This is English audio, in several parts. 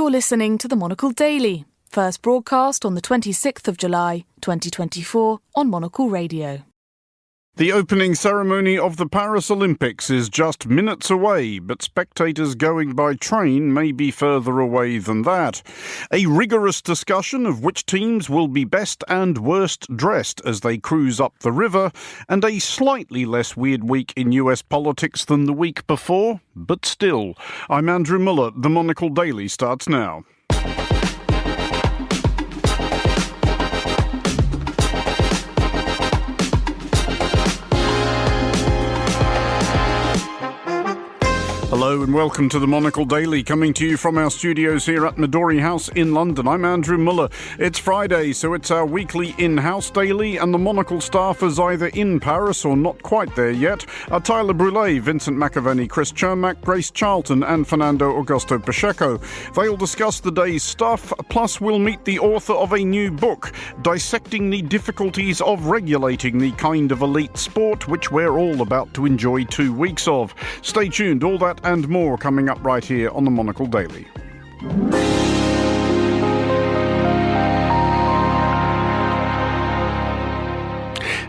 You're listening to the Monocle Daily, first broadcast on the 26th of July, 2024 on Monocle Radio. The opening ceremony of the Paris Olympics is just minutes away, but spectators going by train may be further away than that. A rigorous discussion of which teams will be best and worst dressed as they cruise up the river, and a slightly less weird week in US politics than the week before, but still. I'm Andrew Muller. The Monocle Daily starts now. Hello and welcome to the Monocle Daily, coming to you from our studios here at Midori House in London. I'm Andrew Muller. It's Friday, so it's our weekly in-house daily, and the Monocle staff is either in Paris or not quite there yet. Tyler Brûlé, Vincent McAvenny, Chris Chermak, Grace Charlton and Fernando Augusto Pacheco. They'll discuss the day's stuff, plus we'll meet the author of a new book, dissecting the difficulties of regulating the kind of elite sport which we're all about to enjoy 2 weeks of. Stay tuned, all that and more coming up right here on the Monocle Daily.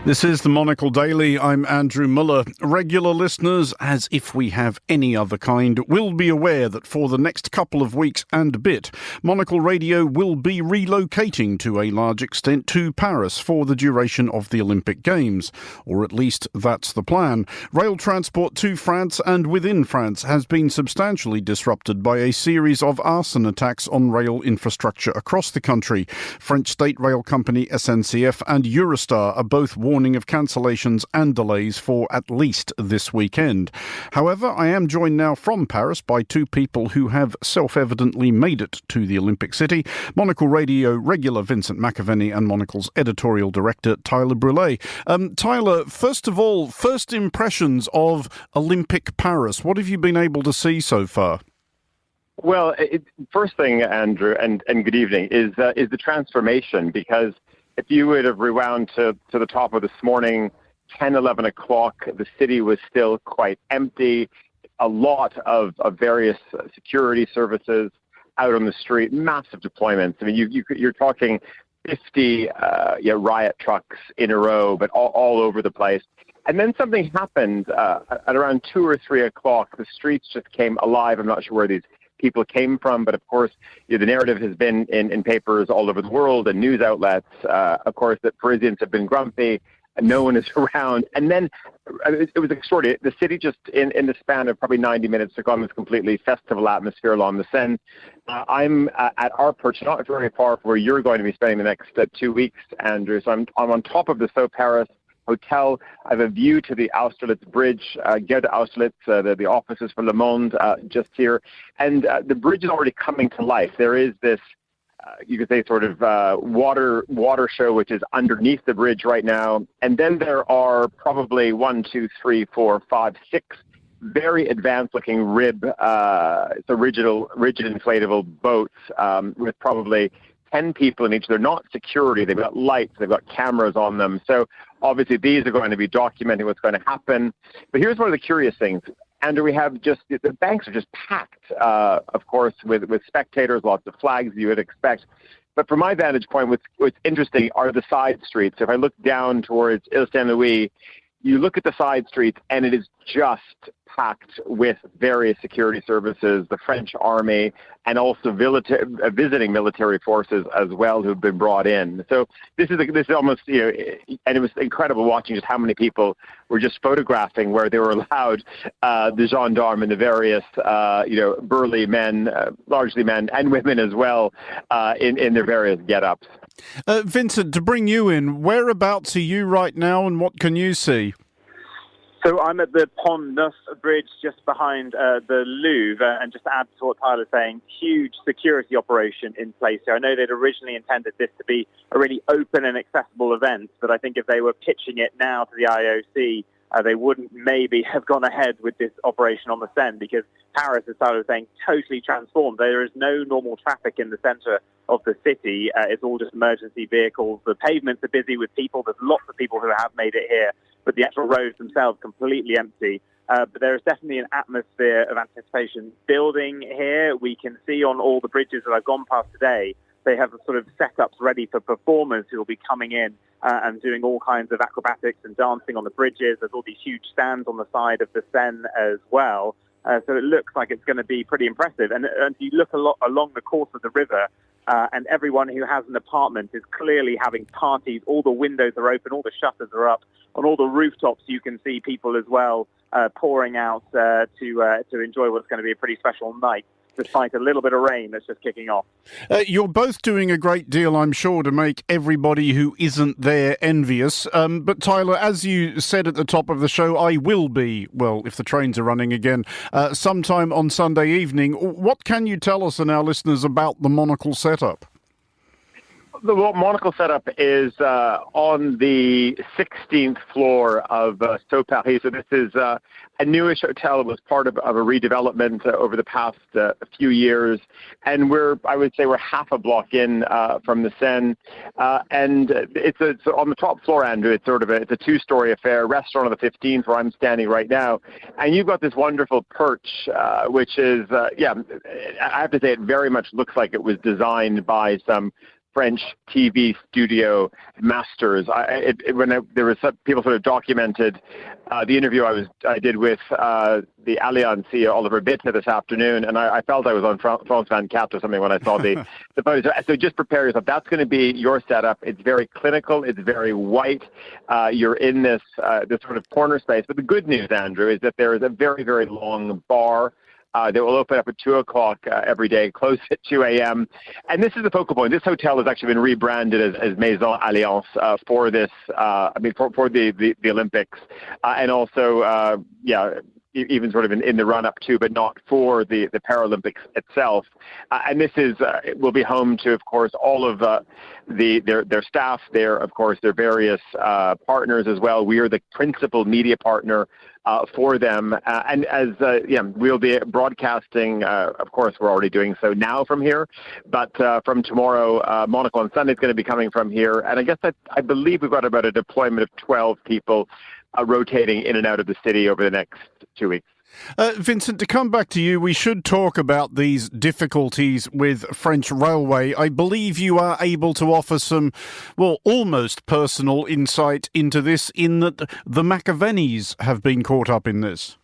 This is the Monocle Daily. I'm Andrew Muller. Regular listeners, as if we have any other kind, will be aware that for the next couple of weeks and a bit, Monocle Radio will be relocating to a large extent to Paris for the duration of the Olympic Games. Or at least that's the plan. Rail transport to France and within France has been substantially disrupted by a series of arson attacks on rail infrastructure across the country. French state rail company SNCF and Eurostar are both warning of cancellations and delays for at least this weekend. However, I am joined now from Paris by two people who have self-evidently made it to the Olympic City: Monocle Radio regular Vincent McAvenny and Monocle's editorial director Tyler Brûlé. Tyler, first of all, first impressions of Olympic Paris. What have you been able to see so far? Well, first thing, Andrew, and good evening, is the transformation, because if you would have rewound to the top of this morning, 10, 11 o'clock, the city was still quite empty. A lot of various security services out on the street, massive deployments. I mean, you're talking 50 riot trucks in a row, but all over the place. And then something happened at around 2 or 3 o'clock. The streets just came alive. I'm not sure where these people came from, but of course, the narrative has been in papers all over the world and news outlets, of course, that Parisians have been grumpy, and no one is around. And then it was extraordinary. The city just, in the span of probably 90 minutes, took on this completely festival atmosphere along the Seine. I'm at our perch, not very far from where you're going to be spending the next 2 weeks, Andrew. So I'm on top of the So Paris Hotel. I have a view to the Austerlitz Bridge, Gare de Austerlitz, the offices for Le Monde just here. And the bridge is already coming to life. There is this, you could say, sort of water show, which is underneath the bridge right now. And then there are probably 1, 2, 3, 4, 5, 6 very advanced-looking rigid inflatable boats with probably 10 people in each. They're not security. They've got lights. They've got cameras on them. So obviously these are going to be documenting what's going to happen. But here's one of the curious things. Andrew, we have just, the banks are just packed, of course, with spectators, lots of flags you would expect. But from my vantage point, what's interesting are the side streets. If I look down towards Ile Saint-Louis, you look at the side streets and it is just packed with various security services, the French army, and also visiting military forces as well who've been brought in. So this is almost, and it was incredible watching just how many people were just photographing where they were allowed the gendarme and the various, burly men, largely men and women as well, in their various get-ups. Vincent, to bring you in, whereabouts are you right now and what can you see? So I'm at the Pont Neuf Bridge just behind the Louvre, and just to add to what Tyler's saying, huge security operation in place here. I know they'd originally intended this to be a really open and accessible event, but I think if they were pitching it now to the IOC, they wouldn't maybe have gone ahead with this operation on the Seine, because Paris, as Tyler was saying, totally transformed. There is no normal traffic in the centre of the city. It's all just emergency vehicles. The pavements are busy with people. There's lots of people who have made it here, but the actual roads themselves completely empty. But there is definitely an atmosphere of anticipation building here. We can see on all the bridges that I've gone past today, they have sort of setups ready for performers who will be coming in and doing all kinds of acrobatics and dancing on the bridges. There's all these huge stands on the side of the Seine as well. So it looks like it's going to be pretty impressive. And you look along the course of the river, and everyone who has an apartment is clearly having parties. All the windows are open, all the shutters are up. On all the rooftops, you can see people as well pouring out to enjoy what's going to be a pretty special night, despite a little bit of rain that's just kicking off. You're both doing a great deal, I'm sure, to make everybody who isn't there envious. But Tyler, as you said at the top of the show, I will be, well, if the trains are running again, sometime on Sunday evening. What can you tell us and our listeners about the Monocle setup? The Monocle setup is on the 16th floor of So Paris. So this is a newish hotel. It was part of a redevelopment over the past few years. And I would say we're half a block in from the Seine. And it's on the top floor, Andrew. It's a two-story affair, restaurant on the 15th where I'm standing right now. And you've got this wonderful perch, which is, I have to say it very much looks like it was designed by some French TV studio masters. There was people sort of documented the interview I did with the Allianz CEO Oliver Bittner this afternoon, and I felt I was on France 24 or something when I saw the photos. So just prepare yourself. That's going to be your setup. It's very clinical. It's very white. You're in this sort of corner space. But the good news, Andrew, is that there is a very, very long bar that will open up at 2 o'clock every day, close at 2 a.m. And this is the focal point. This hotel has actually been rebranded as Maison Alliance for this, for the Olympics. And also, even sort of in the run-up to, but not for the Paralympics itself. And this it will be home to, of course, all of their staff, of course, their various partners as well. We are the principal media partner for them. And as we'll be broadcasting, of course, we're already doing so now from here, but from tomorrow, Monocle on Sunday is going to be coming from here. And I guess I believe we've got about a deployment of 12 people rotating in and out of the city over the next 2 weeks. Vincent, to come back to you, we should talk about these difficulties with French Railway. I believe you are able to offer some, almost personal insight into this, in that the McAvenis have been caught up in this.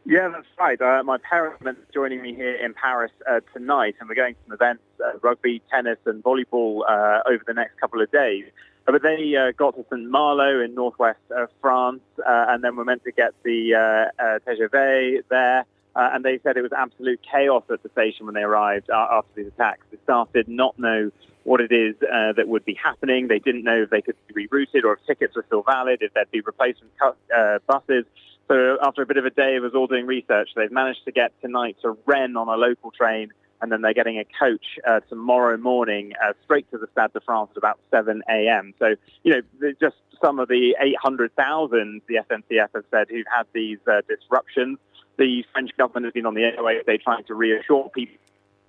Yeah, that's right. My parents are joining me here in Paris tonight, and we're going to some events, rugby, tennis and volleyball over the next couple of days. But they got to St. Malo in northwest France, and then we're meant to get the TGV there. And they said it was absolute chaos at the station when they arrived after these attacks. The staff did not know what it is that would be happening. They didn't know if they could be rerouted or if tickets were still valid, if there'd be replacement buses. So after a bit of a day of us all doing research, they've managed to get tonight to Rennes on a local train, and then they're getting a coach tomorrow morning straight to the Stade de France at about 7 a.m. So, just some of the 800,000, the SNCF have said, who've had these disruptions. The French government has been on the airwaves. They're trying to reassure people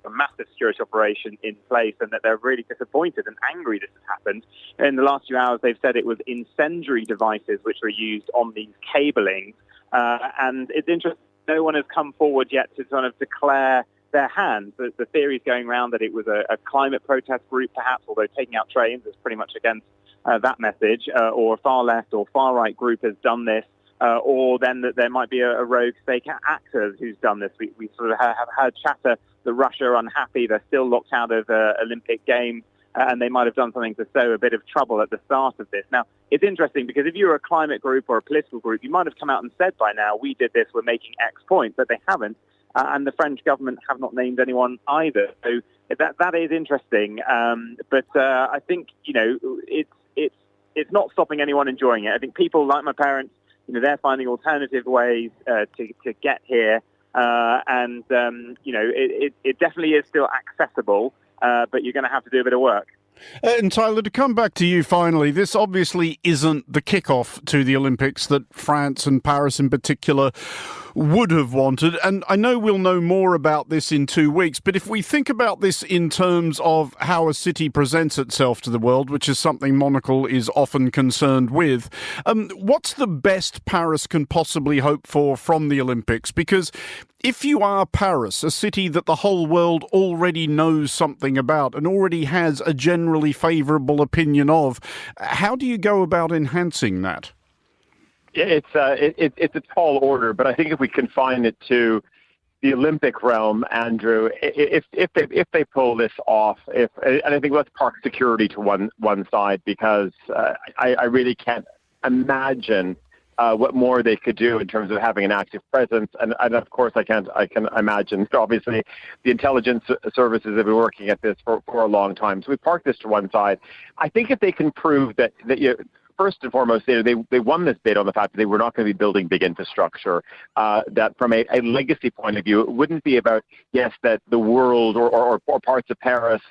a massive security operation in place and that they're really disappointed and angry this has happened. In the last few hours, they've said it was incendiary devices which were used on these cabling. And it's interesting, no one has come forward yet to sort of declare their hand. The theory is going around that it was a climate protest group, perhaps, although taking out trains is pretty much against that message, or a far left or far right group has done this, or then that there might be a rogue fake actor who's done this. We sort of have heard chatter that Russia are unhappy. They're still locked out of Olympic Games, and they might have done something to sow a bit of trouble at the start of this. Now, it's interesting because if you're a climate group or a political group, you might have come out and said by now, we did this, we're making X point, but they haven't. And the French government have not named anyone either. So that is interesting. But I think, it's not stopping anyone enjoying it. I think people like my parents, they're finding alternative ways to get here. It definitely is still accessible, but you're going to have to do a bit of work. And Tyler, to come back to you finally, this obviously isn't the kickoff to the Olympics that France and Paris in particular would have wanted. And I know we'll know more about this in 2 weeks, but if we think about this in terms of how a city presents itself to the world, which is something Monocle is often concerned with, what's the best Paris can possibly hope for from the Olympics? Because if you are Paris, a city that the whole world already knows something about and already has a generally favourable opinion of, how do you go about enhancing that? It's a tall order, but I think if we confine it to the Olympic realm, Andrew, if they pull this off, and I think let's park security to one side, because I really can't imagine what more they could do in terms of having an active presence, and of course I can imagine. Obviously, the intelligence services have been working at this for a long time. So we park this to one side. I think if they can prove that first and foremost, they won this bid on the fact that they were not going to be building big infrastructure, that from a legacy point of view, it wouldn't be about, yes, that the world or parts of Paris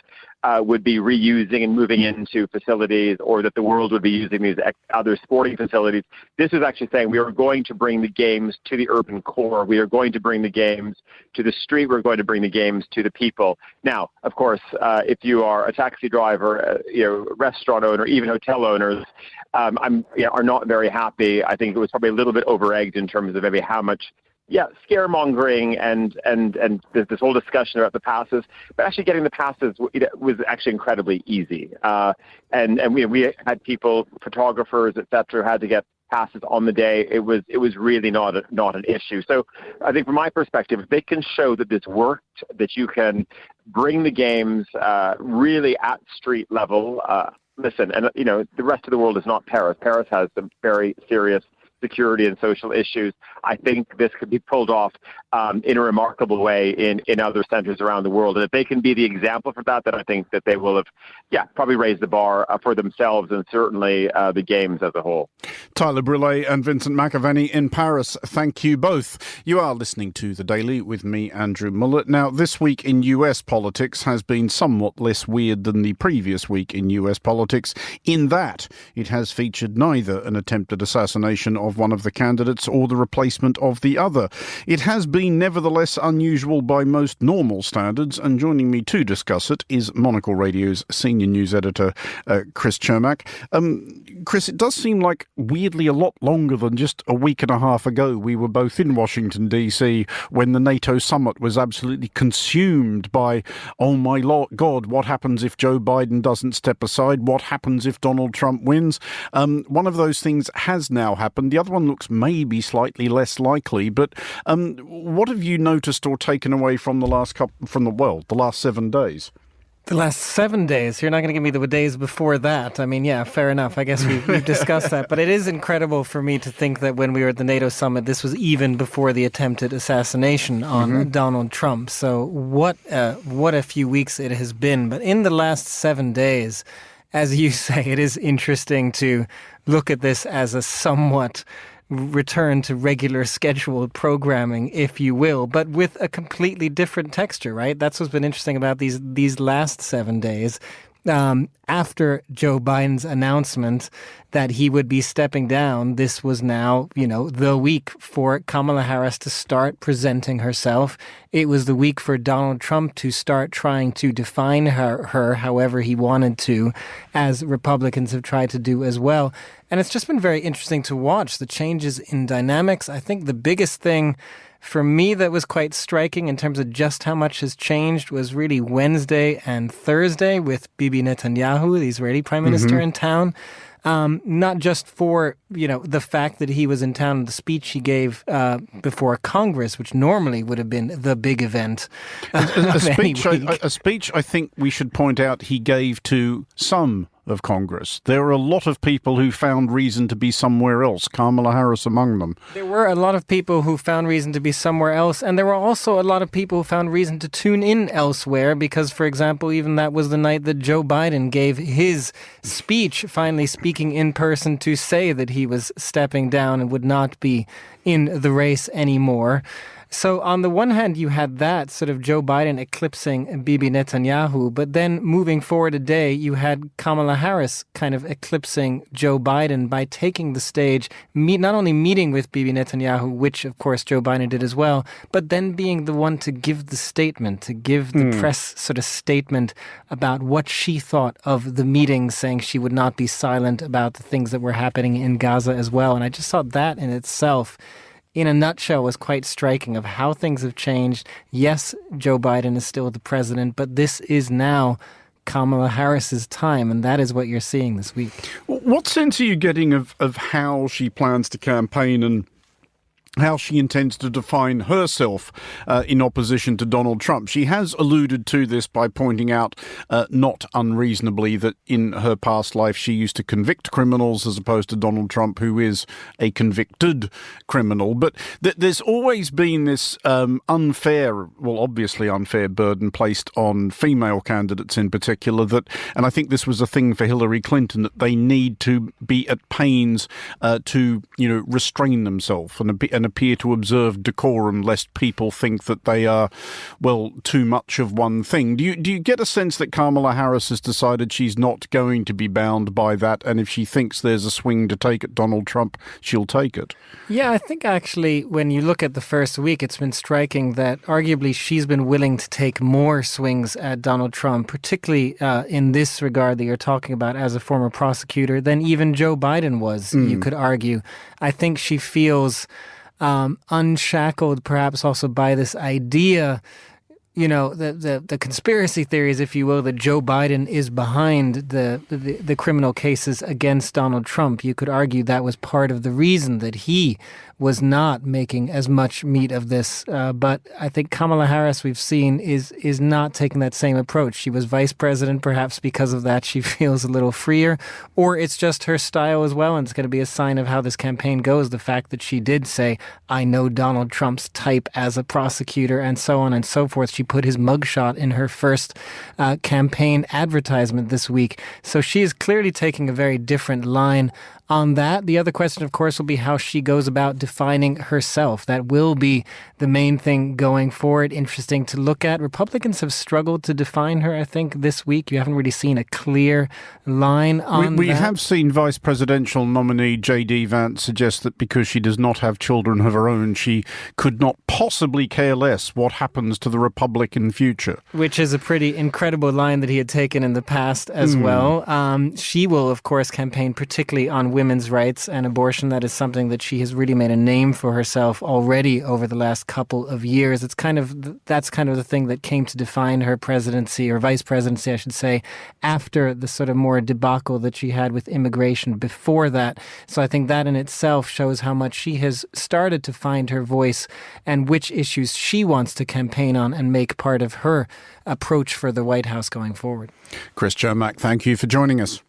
would be reusing and moving into facilities, or that the world would be using these other sporting facilities. This is actually saying we are going to bring the games to the urban core. We are going to bring the games to the street. We're going to bring the games to the people. Now, of course, if you are a taxi driver, restaurant owner, even hotel owners, are not very happy. I think it was probably a little bit over-egged in terms of maybe how much scaremongering and this whole discussion about the passes, but actually getting the passes was actually incredibly easy. And we had people, photographers, etc., who had to get passes on the day. It was really not an issue. So I think from my perspective, if they can show that this worked, that you can bring the games really at street level. Listen, and the rest of the world is not Paris. Paris has some very serious security and social issues. I think this could be pulled off in a remarkable way in other centres around the world. And if they can be the example for that, then I think that they will have, probably raised the bar for themselves and certainly the games as a whole. Tyler Brûlé and Vincent McAvaney in Paris, thank you both. You are listening to The Daily with me, Andrew Muller. Now, this week in US politics has been somewhat less weird than the previous week in US politics, in that it has featured neither an attempted assassination of one of the candidates or the replacement of the other. It has been nevertheless unusual by most normal standards, and joining me to discuss it is Monocle Radio's senior news editor, Chris Chermak. Chris, it does seem like weirdly a lot longer than just a week and a half ago we were both in Washington, D.C. when the NATO summit was absolutely consumed by, oh my God, what happens if Joe Biden doesn't step aside? What happens if Donald Trump wins? One of those things has now happened. The other one looks maybe slightly less likely, but what have you noticed or taken away from the last 7 days? The last 7 days? You're not going to give me the days before that. I mean, yeah, fair enough. I guess we've discussed that. But it is incredible for me to think that when we were at the NATO summit, this was even before the attempted assassination on Donald Trump. So what a few weeks it has been. But in the last 7 days, as you say, it is interesting to look at this as a somewhat return to regular scheduled programming, if you will, but with a completely different texture, right? That's what's been interesting about these last 7 days. After Joe Biden's announcement that he would be stepping down, this was now, the week for Kamala Harris to start presenting herself. It was the week for Donald Trump to start trying to define her however he wanted to, as Republicans have tried to do as well. And it's just been very interesting to watch the changes in dynamics. I think the biggest thing for me that was quite striking in terms of just how much has changed was really Wednesday and Thursday with Bibi Netanyahu, the Israeli prime minister, in town. Not just for, the fact that he was in town, the speech he gave before Congress, which normally would have been the big event. A speech, I think we should point out, he gave to some of Congress. There are a lot of people who found reason to be somewhere else, Kamala Harris among them. There were a lot of people who found reason to be somewhere else, and there were also a lot of people who found reason to tune in elsewhere because, for example, even that was the night that Joe Biden gave his speech, finally speaking in person to say that he was stepping down and would not be in the race anymore. So on the one hand, you had that sort of Joe Biden eclipsing Bibi Netanyahu, but then moving forward a day, you had Kamala Harris kind of eclipsing Joe Biden by taking the stage, not only meeting with Bibi Netanyahu, which of course Joe Biden did as well, but then being the one to give the statement, to give the press sort of statement about what she thought of the meeting, saying she would not be silent about the things that were happening in Gaza as well. And I just thought that in itself, in a nutshell, was quite striking of how things have changed. Yes, Joe Biden is still the president, but this is now Kamala Harris's time, and that is what you're seeing this week. What sense are you getting of how she plans to campaign and how she intends to define herself in opposition to Donald Trump? She has alluded to this by pointing out, not unreasonably, that in her past life she used to convict criminals as opposed to Donald Trump, who is a convicted criminal. But there's always been this obviously unfair burden placed on female candidates in particular, and I think this was a thing for Hillary Clinton, that they need to be at pains to restrain themselves and appear to observe decorum, lest people think that they are, too much of one thing. Do you get a sense that Kamala Harris has decided she's not going to be bound by that, and if she thinks there's a swing to take at Donald Trump, she'll take it? Yeah, I think actually when you look at the first week, it's been striking that arguably she's been willing to take more swings at Donald Trump, particularly in this regard that you're talking about as a former prosecutor, than even Joe Biden was, you could argue. I think she feels unshackled perhaps also by this idea, the conspiracy theories, if you will, that Joe Biden is behind the criminal cases against Donald Trump. You could argue that was part of the reason that he was not making as much meat of this. But I think Kamala Harris, we've seen, is not taking that same approach. She was vice president. Perhaps because of that, she feels a little freer. Or it's just her style as well, and it's going to be a sign of how this campaign goes. The fact that she did say, I know Donald Trump's type as a prosecutor, and so on and so forth. She put his mugshot in her first campaign advertisement this week. So she is clearly taking a very different line on that. The other question, of course, will be how she goes about defining herself. That will be the main thing going forward. Interesting to look at. Republicans have struggled to define her, I think, this week. You haven't really seen a clear line on that. We have seen Vice Presidential nominee J.D. Vance suggest that because she does not have children of her own, she could not possibly care less what happens to the Republican future. Which is a pretty incredible line that he had taken in the past as well. She will, of course, campaign particularly on women's rights and abortion. That is something that she has really made a name for herself already over the last couple of years. That's kind of the thing that came to define her presidency, or vice presidency, I should say, after the sort of more debacle that she had with immigration before that. So I think that in itself shows how much she has started to find her voice and which issues she wants to campaign on and make part of her approach for the White House going forward. Chris Chermak, thank you for joining us.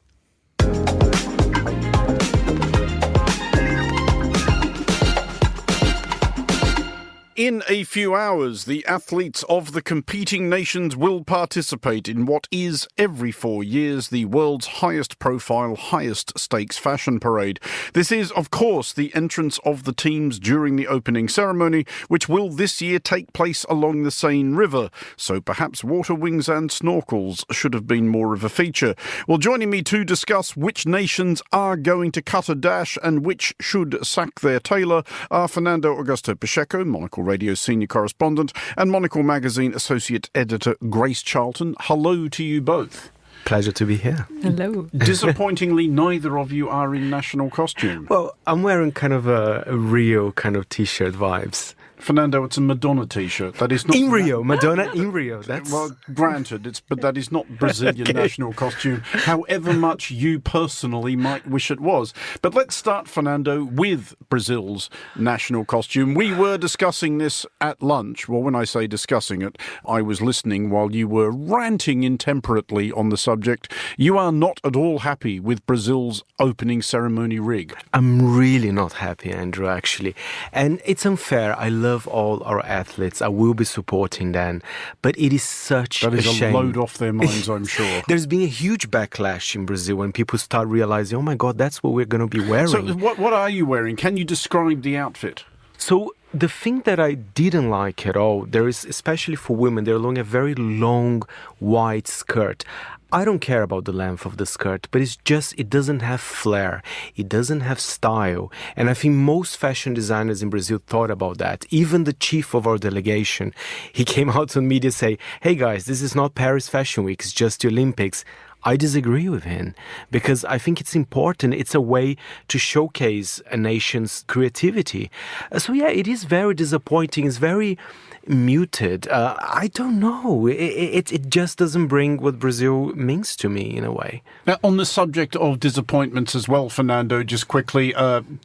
In a few hours, the athletes of the competing nations will participate in what is, every 4 years, the world's highest profile, highest stakes fashion parade. This is, of course, the entrance of the teams during the opening ceremony, which will this year take place along the Seine River. So perhaps water wings and snorkels should have been more of a feature. Well, joining me to discuss which nations are going to cut a dash and which should sack their tailor are Fernando Augusto Pacheco, Monocle Radio senior correspondent, and Monocle Magazine associate editor Grace Charlton. Hello to you both. Pleasure to be here. Hello. Disappointingly, neither of you are in national costume. Well, I'm wearing kind of a Rio kind of T-shirt vibes. Fernando, it's a Madonna T-shirt. That is not in Rio. Madonna in Rio. That's well, granted, but that is not Brazilian national costume. However much you personally might wish it was. But let's start, Fernando, with Brazil's national costume. We were discussing this at lunch. Well, when I say discussing it, I was listening while you were ranting intemperately on the subject. You are not at all happy with Brazil's opening ceremony rig. I'm really not happy, Andrew, actually. And it's unfair. I love all our athletes. I will be supporting them. But it is such a shame. That is a load off their minds, I'm sure. There's been a huge backlash in Brazil when people start realizing, oh my God, that's what we're going to be wearing. So what are you wearing? Can you describe the outfit? So the thing that I didn't like at all, there is, especially for women, they're wearing a very long white skirt. I don't care about the length of the skirt, but it doesn't have flair. It doesn't have style. And I think most fashion designers in Brazil thought about that. Even the chief of our delegation, he came out on media say, hey guys, this is not Paris Fashion Week, it's just the Olympics. I disagree with him because I think it's important. It's a way to showcase a nation's creativity. So yeah, it is very disappointing. It's very muted. I don't know. It just doesn't bring what Brazil means to me in a way. Now, on the subject of disappointments as well, Fernando, just quickly,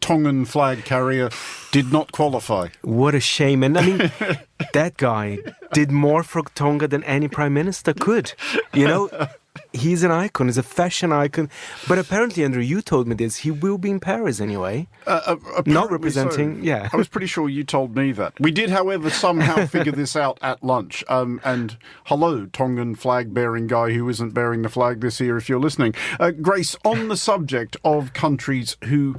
Tongan flag carrier did not qualify. What a shame. And I mean, that guy did more for Tonga than any prime minister could. You know, he's an icon. He's a fashion icon. But apparently, Andrew, you told me this. He will be in Paris anyway. Not representing, so. Yeah. I was pretty sure you told me that. We did, however, somehow figure this out at lunch. And hello, Tongan flag-bearing guy who isn't bearing the flag this year, if you're listening. Grace, on the subject of countries who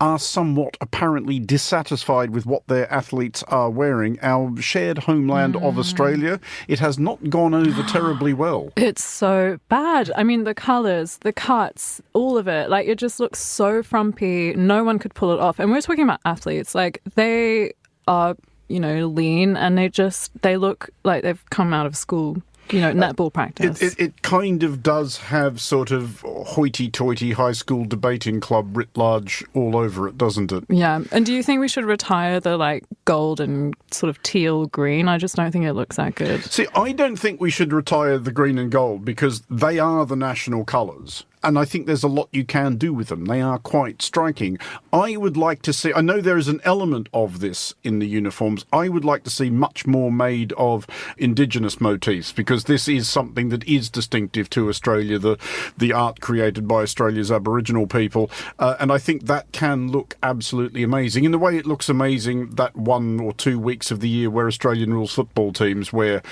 are somewhat apparently dissatisfied with what their athletes are wearing, our shared homeland of Australia, it has not gone over terribly well. It's so bad. I mean, the colours, the cuts, all of it, like, it just looks so frumpy. No one could pull it off. And we're talking about athletes. Like, they are, lean, and they look like they've come out of school. Netball practice. It kind of does have sort of hoity-toity high school debating club writ large all over it, doesn't it? Yeah. And do you think we should retire the gold and sort of teal green? I just don't think it looks that good. See, I don't think we should retire the green and gold because they are the national colours. And I think there's a lot you can do with them. They are quite striking. I would like to see, I know there is an element of this in the uniforms. I would like to see much more made of indigenous motifs because this is something that is distinctive to Australia, the art created by Australia's Aboriginal people. And I think that can look absolutely amazing. In the way it looks amazing that 1 or 2 weeks of the year where Australian rules football teams wear,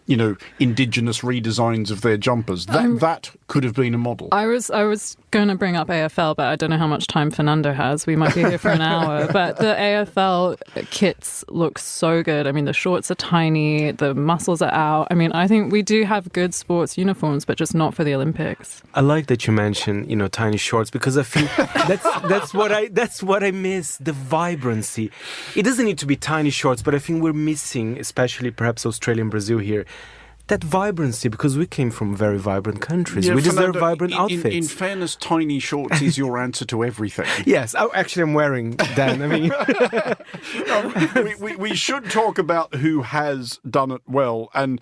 indigenous redesigns of their jumpers. That could have been a model. I was going to bring up AFL, but I don't know how much time Fernando has. We might be here for an hour. But the AFL kits look so good. I mean, the shorts are tiny, the muscles are out. I mean, I think we do have good sports uniforms, but just not for the Olympics. I like that you mentioned, tiny shorts because I think that's what I miss, the vibrancy. It doesn't need to be tiny shorts, but I think we're missing, especially perhaps Australia and Brazil here, that vibrancy, because we came from very vibrant countries. We deserve vibrant outfits. In fairness, tiny shorts is your answer to everything. Yes, actually I'm wearing Dan. I mean, we should talk about who has done it well. And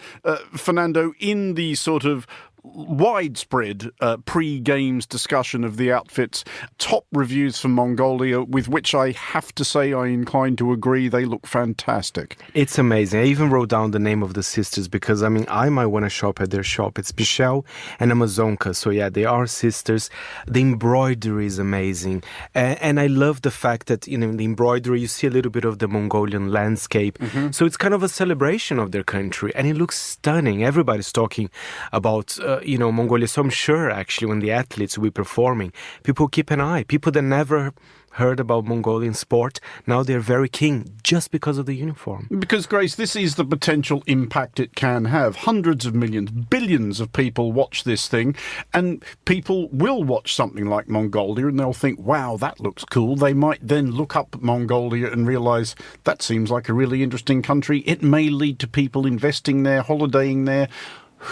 Fernando, in the sort of widespread pre-games discussion of the outfits, top reviews from Mongolia, with which I have to say I incline to agree, they look fantastic. It's amazing. I even wrote down the name of the sisters because, I might want to shop at their shop. It's Michelle and Amazonka. So yeah, they are sisters. The embroidery is amazing. And I love the fact that, in the embroidery, you see a little bit of the Mongolian landscape. Mm-hmm. So it's kind of a celebration of their country. And it looks stunning. Everybody's talking about Mongolia. So I'm sure, actually, when the athletes will be performing, people keep an eye. People that never heard about Mongolian sport, now they're very keen just because of the uniform. Because, Grace, this is the potential impact it can have. Hundreds of millions, billions of people watch this thing, and people will watch something like Mongolia and they'll think, wow, that looks cool. They might then look up Mongolia and realise that seems like a really interesting country. It may lead to people investing there, holidaying there.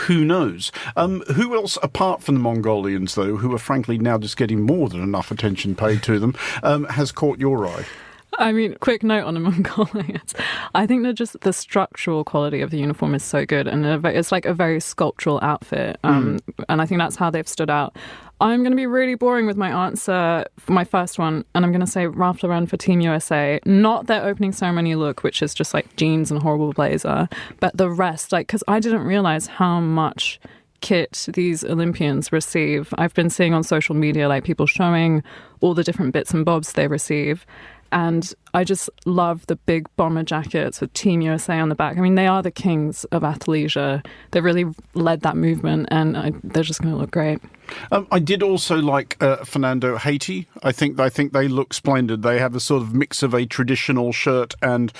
Who knows? Who else, apart from the Mongolians, though, who are frankly now just getting more than enough attention paid to them, has caught your eye? I mean, quick note on the Mongolians. I think that just the structural quality of the uniform is so good, and it's like a very sculptural outfit. And I think that's how they've stood out. I'm going to be really boring with my answer for my first one, and I'm going to say Ralph Lauren for Team USA. Not their opening ceremony look, which is just like jeans and a horrible blazer, but the rest, because I didn't realize how much kit these Olympians receive. I've been seeing on social media, people showing all the different bits and bobs they receive. And I just love the big bomber jackets with Team USA on the back. I mean, they are the kings of athleisure. They really led that movement, and they're just going to look great. I did also like Fernando Haiti. I think they look splendid. They have a sort of mix of a traditional shirt and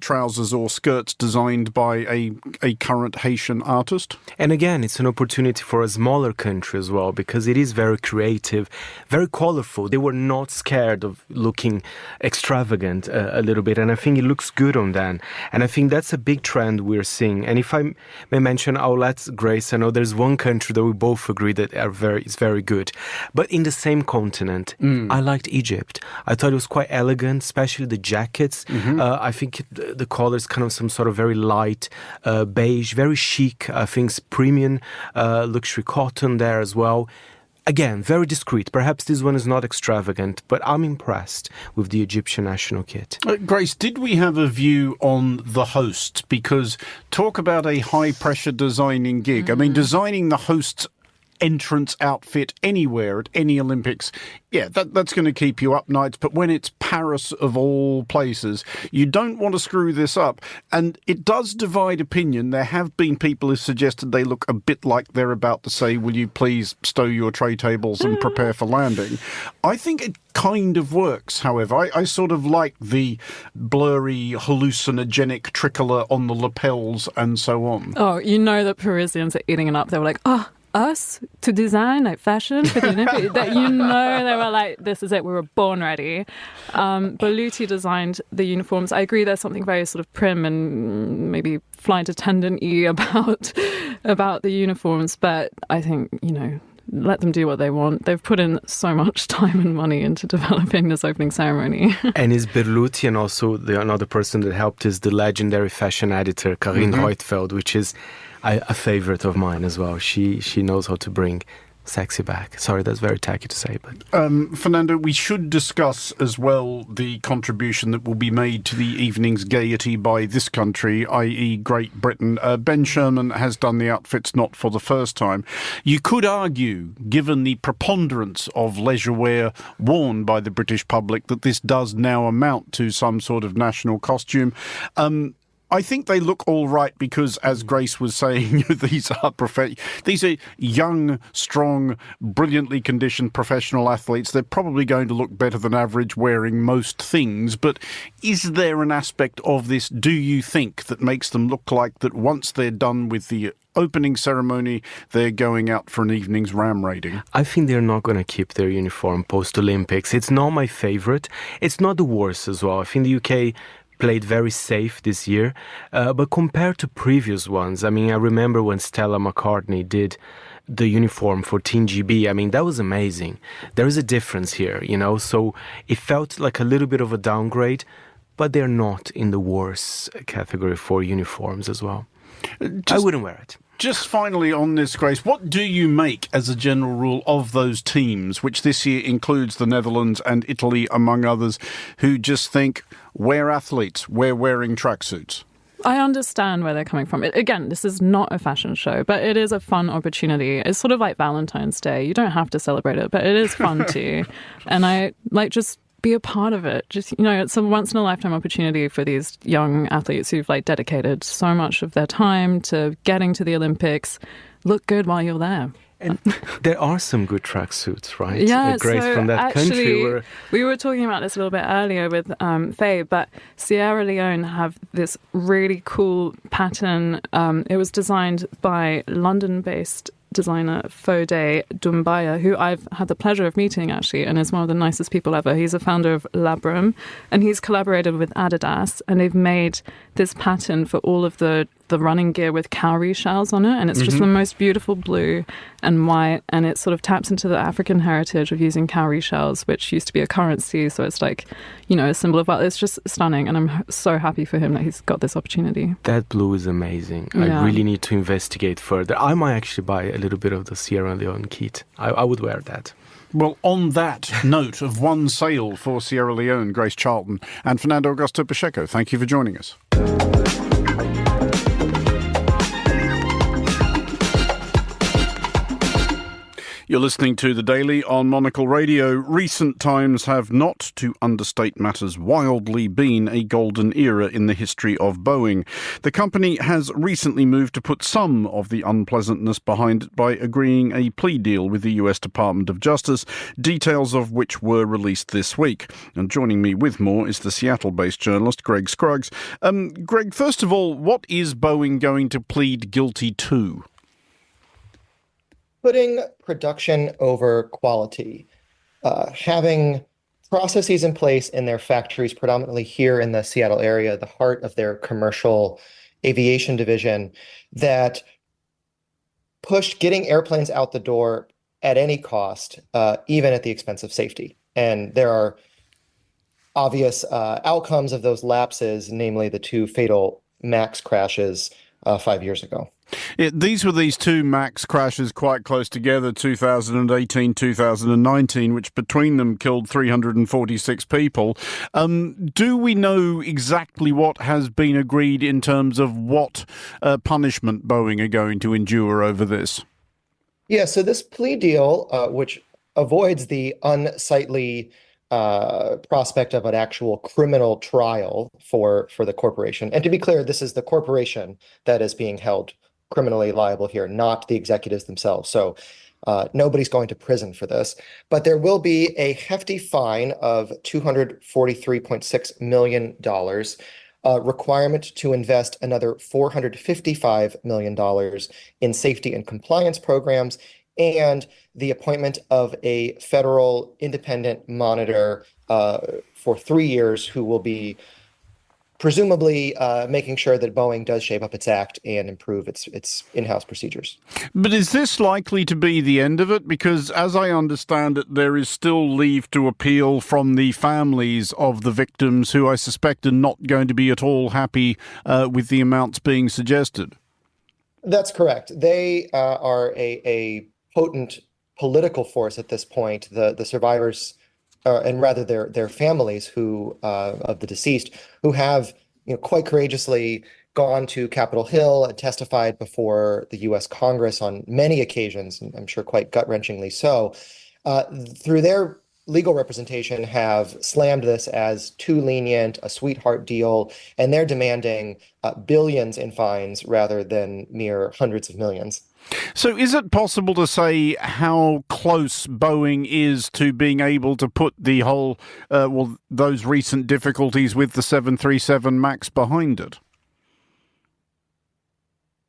trousers or skirts designed by a current Haitian artist. And again, it's an opportunity for a smaller country as well, because it is very creative, very colorful. They were not scared of looking extravagant a little bit, and I think it looks good on them. And I think that's a big trend we're seeing. And if I may mention, I'll let Grace, I know there's one country that we both agree that is very good. But in the same continent, I liked Egypt. I thought it was quite elegant, especially the jackets. I think the color is kind of some sort of very light beige, very chic. I think it's premium luxury cotton there as well. Again, very discreet. Perhaps this one is not extravagant, but I'm impressed with the Egyptian national kit. Grace, did we have a view on the hosts? Because talk about a high-pressure designing gig. I mean, designing the host's entrance outfit anywhere at any Olympics, that's going to keep you up nights. But when it's Paris of all places, you don't want to screw this up. And it does divide opinion. There have been people who suggested they look a bit like they're about to say, will you please stow your tray tables and prepare for landing? I think it kind of works, however. I sort of like the blurry, hallucinogenic tricolour on the lapels and so on. Oh, you know that Parisians are eating it up. They were like, us to design like fashion for the Olympics. That, you know, they were like, this is it, we were born ready. Berluti designed the uniforms. I agree there's something very sort of prim and maybe flight attendant-y about the uniforms, but I think, let them do what they want. They've put in so much time and money into developing this opening ceremony. And it's Berluti, and also another person that helped is the legendary fashion editor, Karin Reutfeld, which is a favorite of mine as well. She knows how to bring sexy back. Sorry, that's very tacky to say. But Fernando, we should discuss as well the contribution that will be made to the evening's gaiety by this country, i.e. Great Britain. Ben Sherman has done the outfits not for the first time. You could argue, given the preponderance of leisure wear worn by the British public, that this does now amount to some sort of national costume. I think they look all right because, as Grace was saying, these are young, strong, brilliantly conditioned professional athletes. They're probably going to look better than average wearing most things. But is there an aspect of this, do you think, that makes them look like that once they're done with the opening ceremony, they're going out for an evening's ram raiding? I think they're not going to keep their uniform post-Olympics. It's not my favourite. It's not the worst as well. I think the UK played very safe this year, but compared to previous ones, I mean, I remember when Stella McCartney did the uniform for Team GB. I mean, that was amazing. There is a difference here, so it felt like a little bit of a downgrade, but they're not in the worst category for uniforms as well. I wouldn't wear it. Just finally on this, Grace, what do you make as a general rule of those teams, which this year includes the Netherlands and Italy, among others, who just think, we're athletes, we're wearing tracksuits? I understand where they're coming from. Again, this is not a fashion show, but it is a fun opportunity. It's sort of like Valentine's Day. You don't have to celebrate it, but it is fun too. And I just be a part of it. Just, it's a once in a lifetime opportunity for these young athletes who've dedicated so much of their time to getting to the Olympics. Look good while you're there. And there are some good tracksuits, right? Yeah, Grace, so from that actually, country. We were talking about this a little bit earlier with Faye, but Sierra Leone have this really cool pattern. It was designed by London-based designer Fode Doumbaya, who I've had the pleasure of meeting actually, and is one of the nicest people ever. He's a founder of Labrum, and he's collaborated with Adidas, and they've made this pattern for all of the running gear with cowrie shells on it, and it's just the most beautiful blue and white, and it sort of taps into the African heritage of using cowrie shells, which used to be a currency, so it's like, a symbol of wealth. It's just stunning, and I'm so happy for him that he's got this opportunity. That blue is amazing. Yeah. I really need to investigate further. I might actually buy a little bit of the Sierra Leone kit. I would wear that. Well, on that note of one sale for Sierra Leone, Grace Charlton and Fernando Augusto Pacheco, thank you for joining us. You're listening to The Daily on Monocle Radio. Recent times have not, to understate matters, wildly been a golden era in the history of Boeing. The company has recently moved to put some of the unpleasantness behind it by agreeing a plea deal with the US Department of Justice, details of which were released this week. And joining me with more is the Seattle-based journalist Greg Scruggs. Greg, first of all, what is Boeing going to plead guilty to? Putting production over quality, having processes in place in their factories, predominantly here in the Seattle area, the heart of their commercial aviation division, that pushed getting airplanes out the door at any cost, even at the expense of safety. And there are obvious outcomes of those lapses, namely the two fatal MAX crashes 5 years ago. These were these two MAX crashes quite close together, 2018, 2019, which between them killed 346 people. Do we know exactly what has been agreed in terms of what punishment Boeing are going to endure over this? Yeah, so this plea deal, which avoids the unsightly prospect of an actual criminal trial for the corporation. And to be clear, this is the corporation that is being held criminally liable here, not the executives themselves. So nobody's going to prison for this. But there will be a hefty fine of $243.6 million, requirement to invest another $455 million in safety and compliance programs, and the appointment of a federal independent monitor for 3 years who will be presumably making sure that Boeing does shape up its act and improve its in-house procedures. But is this likely to be the end of it? Because as I understand it, there is still leave to appeal from the families of the victims, who I suspect are not going to be at all happy with the amounts being suggested. That's correct. They are a potent political force at this point. The survivors, and rather their families who of the deceased, who have quite courageously gone to Capitol Hill and testified before the U.S. Congress on many occasions, and I'm sure quite gut-wrenchingly so, through their legal representation have slammed this as too lenient, a sweetheart deal, and they're demanding billions in fines rather than mere hundreds of millions. So is it possible to say how close Boeing is to being able to put the whole, those recent difficulties with the 737 MAX behind it?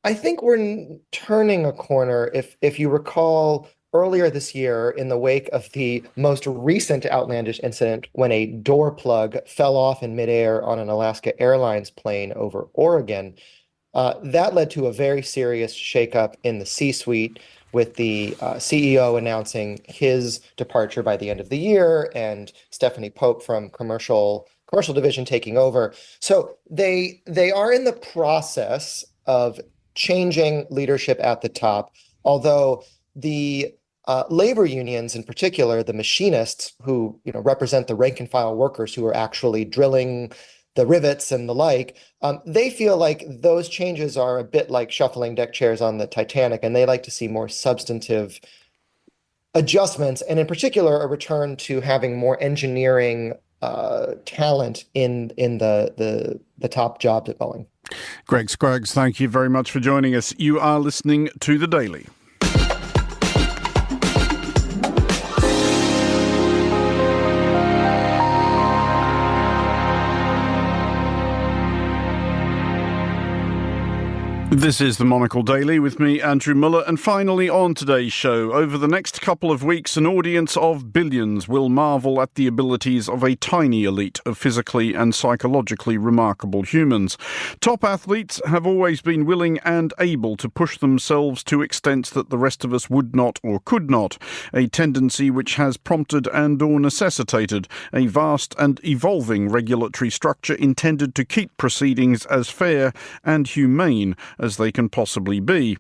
I think we're turning a corner. If you recall, earlier this year, in the wake of the most recent outlandish incident when a door plug fell off in midair on an Alaska Airlines plane over Oregon, that led to a very serious shakeup in the C-suite, with the CEO announcing his departure by the end of the year and Stephanie Pope from commercial division taking over. So they are in the process of changing leadership at the top, although the labor unions, in particular, the machinists who represent the rank and file workers who are actually drilling the rivets and the like, they feel like those changes are a bit like shuffling deck chairs on the Titanic, and they like to see more substantive adjustments, and in particular, a return to having more engineering talent in the top jobs at Boeing. Greg Scruggs, thank you very much for joining us. You are listening to The Daily. This is the Monocle Daily with me, Andrew Muller, and finally on today's show, over the next couple of weeks, an audience of billions will marvel at the abilities of a tiny elite of physically and psychologically remarkable humans. Top athletes have always been willing and able to push themselves to extents that the rest of us would not or could not, a tendency which has prompted and or necessitated a vast and evolving regulatory structure intended to keep proceedings as fair and humane as they can possibly be.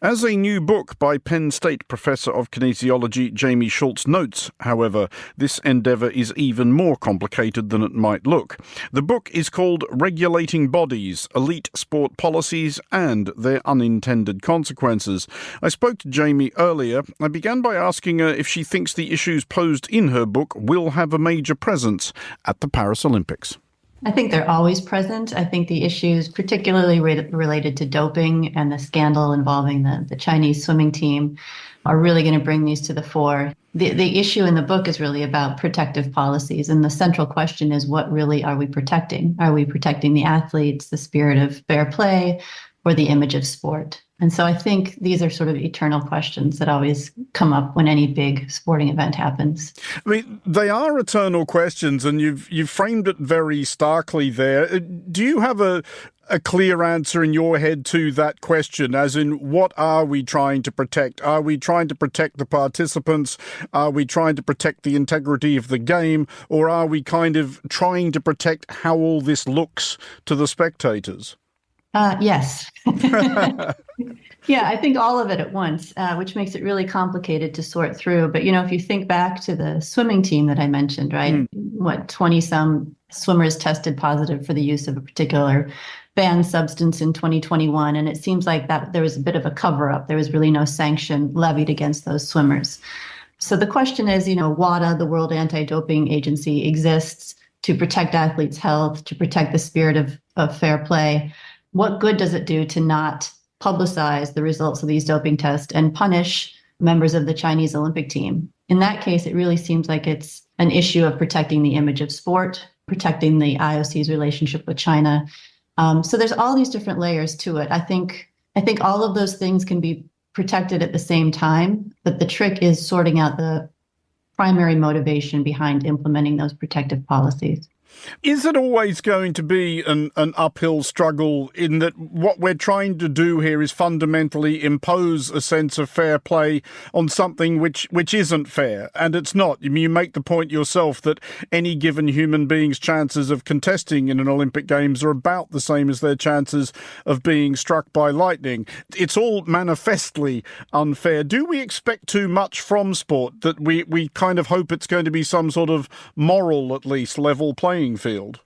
As a new book by Penn State Professor of Kinesiology Jamie Schultz notes, however, this endeavour is even more complicated than it might look. The book is called Regulating Bodies, Elite Sport Policies and Their Unintended Consequences. I spoke to Jamie earlier. I began by asking her if she thinks the issues posed in her book will have a major presence at the Paris Olympics. I think they're always present. I think the issues particularly related to doping and the scandal involving the Chinese swimming team are really going to bring these to the fore. The issue in the book is really about protective policies. And the central question is, what really are we protecting? Are we protecting the athletes, the spirit of fair play, or the image of sport? And so I think these are sort of eternal questions that always come up when any big sporting event happens. I mean, they are eternal questions, and you've framed it very starkly there. Do you have a clear answer in your head to that question, as in, what are we trying to protect? Are we trying to protect the participants? Are we trying to protect the integrity of the game? Or are we kind of trying to protect how all this looks to the spectators? Yes. Yeah, I think all of it at once, which makes it really complicated to sort through. But, if you think back to the swimming team that I mentioned, right? 20-some swimmers tested positive for the use of a particular banned substance in 2021. And it seems like that there was a bit of a cover-up. There was really no sanction levied against those swimmers. So the question is, WADA, the World Anti-Doping Agency, exists to protect athletes' health, to protect the spirit of fair play. What good does it do to not publicize the results of these doping tests and punish members of the Chinese Olympic team? In that case, it really seems like it's an issue of protecting the image of sport, protecting the IOC's relationship with China. So there's all these different layers to it. I think all of those things can be protected at the same time, but the trick is sorting out the primary motivation behind implementing those protective policies. Is it always going to be an uphill struggle, in that what we're trying to do here is fundamentally impose a sense of fair play on something which isn't fair? And it's not. I mean, you make the point yourself that any given human being's chances of contesting in an Olympic Games are about the same as their chances of being struck by lightning. It's all manifestly unfair. Do we expect too much from sport, that we kind of hope it's going to be some sort of moral, at least, level playing field?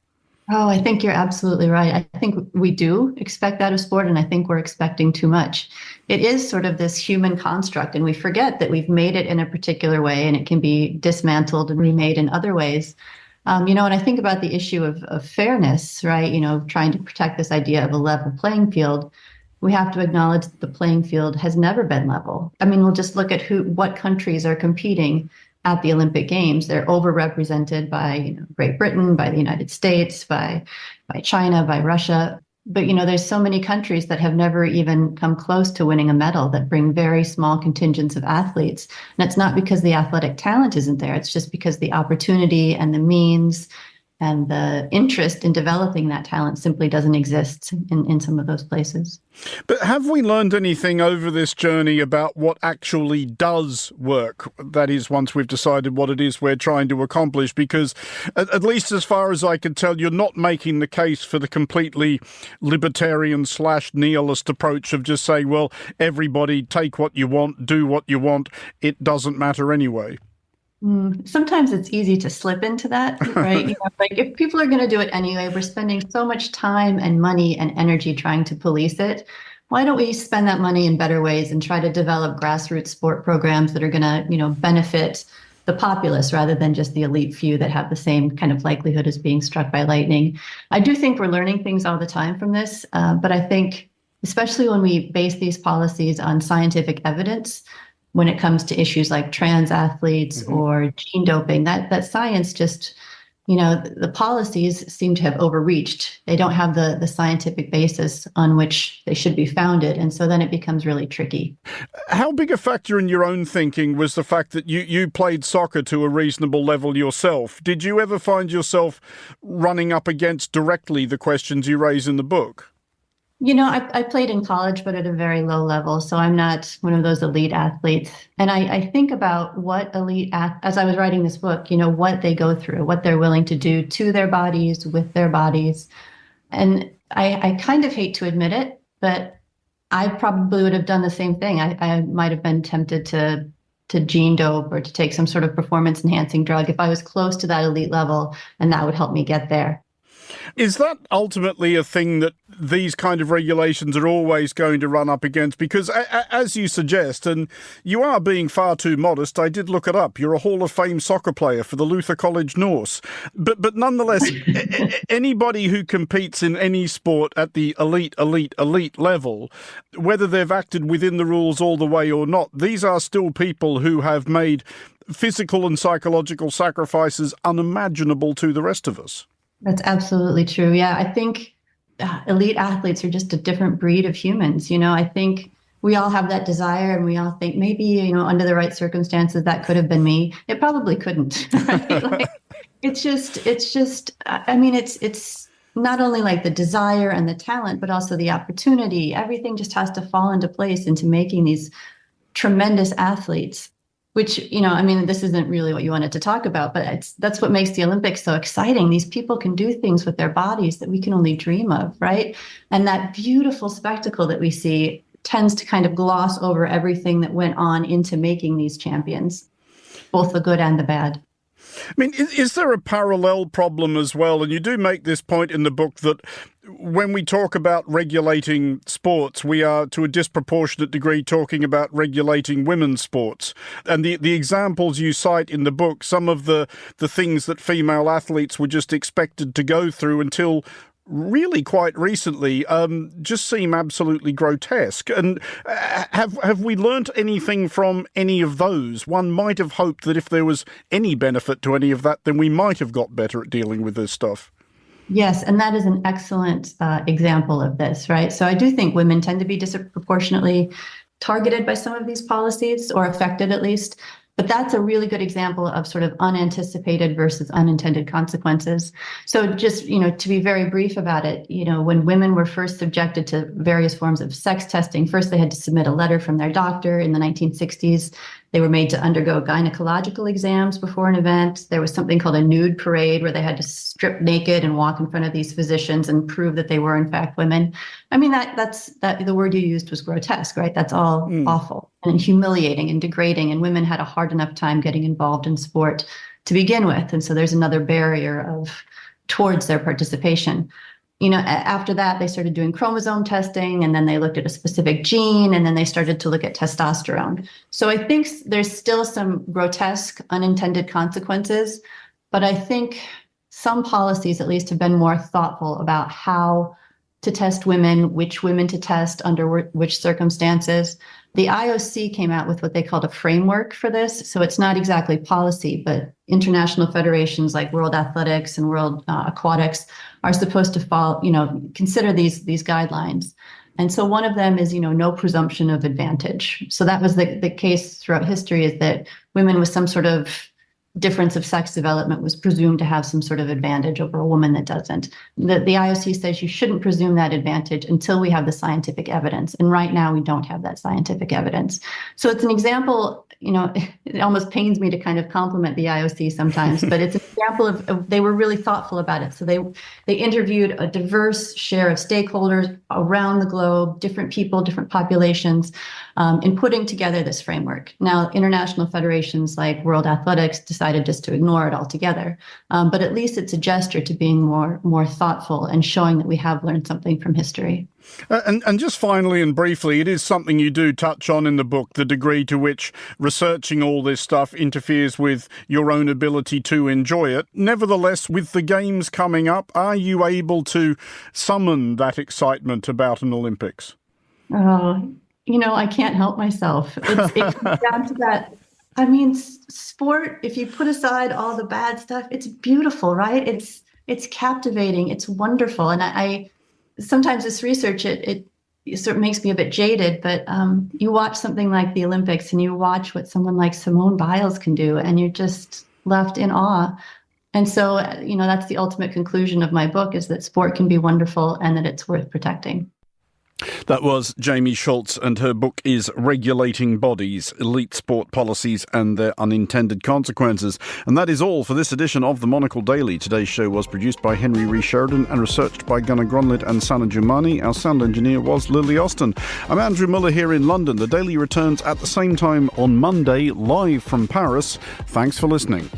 Oh, I think you're absolutely right. I think we do expect that of sport, and I think we're expecting too much. It is sort of this human construct, and we forget that we've made it in a particular way, and it can be dismantled and remade in other ways. When I think about the issue of fairness, right, trying to protect this idea of a level playing field, we have to acknowledge that the playing field has never been level. I mean, we'll just look at what countries are competing at the Olympic Games. They're overrepresented by Great Britain, by the United States, by China, by Russia. But there's so many countries that have never even come close to winning a medal, that bring very small contingents of athletes. And it's not because the athletic talent isn't there. It's just because the opportunity and the means and the interest in developing that talent simply doesn't exist in some of those places. But have we learned anything over this journey about what actually does work? That is, once we've decided what it is we're trying to accomplish, because at least as far as I can tell, you're not making the case for the completely libertarian/nihilist approach of just saying, well, everybody take what you want, do what you want, it doesn't matter anyway. Sometimes it's easy to slip into that, right? Like if people are going to do it anyway, we're spending so much time and money and energy trying to police it. Why don't we spend that money in better ways and try to develop grassroots sport programs that are going to, benefit the populace rather than just the elite few that have the same kind of likelihood as being struck by lightning? I do think we're learning things all the time from this, but I think especially when we base these policies on scientific evidence, when it comes to issues like trans athletes or gene doping, that science just, the policies seem to have overreached. They don't have the scientific basis on which they should be founded. And so then it becomes really tricky. How big a factor in your own thinking was the fact that you played soccer to a reasonable level yourself? Did you ever find yourself running up against directly the questions you raise in the book? I played in college, but at a very low level. So I'm not one of those elite athletes. And I think about what as I was writing this book, what they go through, what they're willing to do to their bodies, with their bodies. And I kind of hate to admit it, but I probably would have done the same thing. I might have been tempted to gene dope or to take some sort of performance enhancing drug if I was close to that elite level, and that would help me get there. Is that ultimately a thing that these kind of regulations are always going to run up against? Because as you suggest, and you are being far too modest, I did look it up. You're a Hall of Fame soccer player for the Luther College Norse. But nonetheless, anybody who competes in any sport at the elite level, whether they've acted within the rules all the way or not, these are still people who have made physical and psychological sacrifices unimaginable to the rest of us. That's absolutely true. Yeah, I think elite athletes are just a different breed of humans. I think we all have that desire, and we all think maybe, under the right circumstances, that could have been me. It probably couldn't. Right? It's not only like the desire and the talent, but also the opportunity. Everything just has to fall into place into making these tremendous athletes. Which, this isn't really what you wanted to talk about, but that's what makes the Olympics so exciting. These people can do things with their bodies that we can only dream of, right? And that beautiful spectacle that we see tends to kind of gloss over everything that went on into making these champions, both the good and the bad. I mean, is there a parallel problem as well? And you do make this point in the book that when we talk about regulating sports, we are to a disproportionate degree talking about regulating women's sports. And the examples you cite in the book, some of the things that female athletes were just expected to go through until really quite recently, just seem absolutely grotesque. And have we learnt anything from any of those? One might have hoped that if there was any benefit to any of that, then we might have got better at dealing with this stuff. Yes, and that is an excellent example of this, right? So I do think women tend to be disproportionately targeted by some of these policies, or affected at least. But that's a really good example of sort of unanticipated versus unintended consequences. So just, to be very brief about it, when women were first subjected to various forms of sex testing, first they had to submit a letter from their doctor in the 1960s. They were made to undergo gynecological exams before an event. There was something called a nude parade where they had to strip naked and walk in front of these physicians and prove that they were in fact women. I mean, that's the word you used was grotesque, right? That's all awful and humiliating and degrading. And women had a hard enough time getting involved in sport to begin with. And so there's another barrier towards their participation. After that, they started doing chromosome testing, and then they looked at a specific gene, and then they started to look at testosterone. So I think there's still some grotesque unintended consequences, but I think some policies at least have been more thoughtful about how to test women, which women to test under which circumstances. The IOC came out with what they called a framework for this. So it's not exactly policy, but international federations like World Athletics and World Aquatics are supposed to follow, consider these guidelines. And so one of them is, no presumption of advantage. So that was the case throughout history, is that women with some sort of difference of sex development was presumed to have some sort of advantage over a woman that doesn't. The IOC says you shouldn't presume that advantage until we have the scientific evidence. And right now we don't have that scientific evidence. So it's an example, it almost pains me to kind of compliment the IOC sometimes, but it's an example of they were really thoughtful about it. So they interviewed a diverse share of stakeholders around the globe, different people, different populations, in putting together this framework. Now, international federations like World Athletics decided just to ignore it altogether. But at least it's a gesture to being more thoughtful and showing that we have learned something from history. And just finally and briefly, it is something you do touch on in the book, the degree to which researching all this stuff interferes with your own ability to enjoy it. Nevertheless, with the Games coming up, are you able to summon that excitement about an Olympics? Oh, I can't help myself. It comes down to that. I mean, sport, if you put aside all the bad stuff, it's beautiful, right? It's captivating. It's wonderful. And I sometimes this research, it sort of makes me a bit jaded, but you watch something like the Olympics and you watch what someone like Simone Biles can do, and you're just left in awe. And so, that's the ultimate conclusion of my book, is that sport can be wonderful and that it's worth protecting. That was Jamie Schultz, and her book is Regulating Bodies, Elite Sport Policies and Their Unintended Consequences. And that is all for this edition of the Monocle Daily. Today's show was produced by Henry Ree Sheridan and researched by Gunnar Grunlid and Sana Jumani. Our sound engineer was Lily Austin. I'm Andrew Muller here in London. The Daily returns at the same time on Monday, live from Paris. Thanks for listening.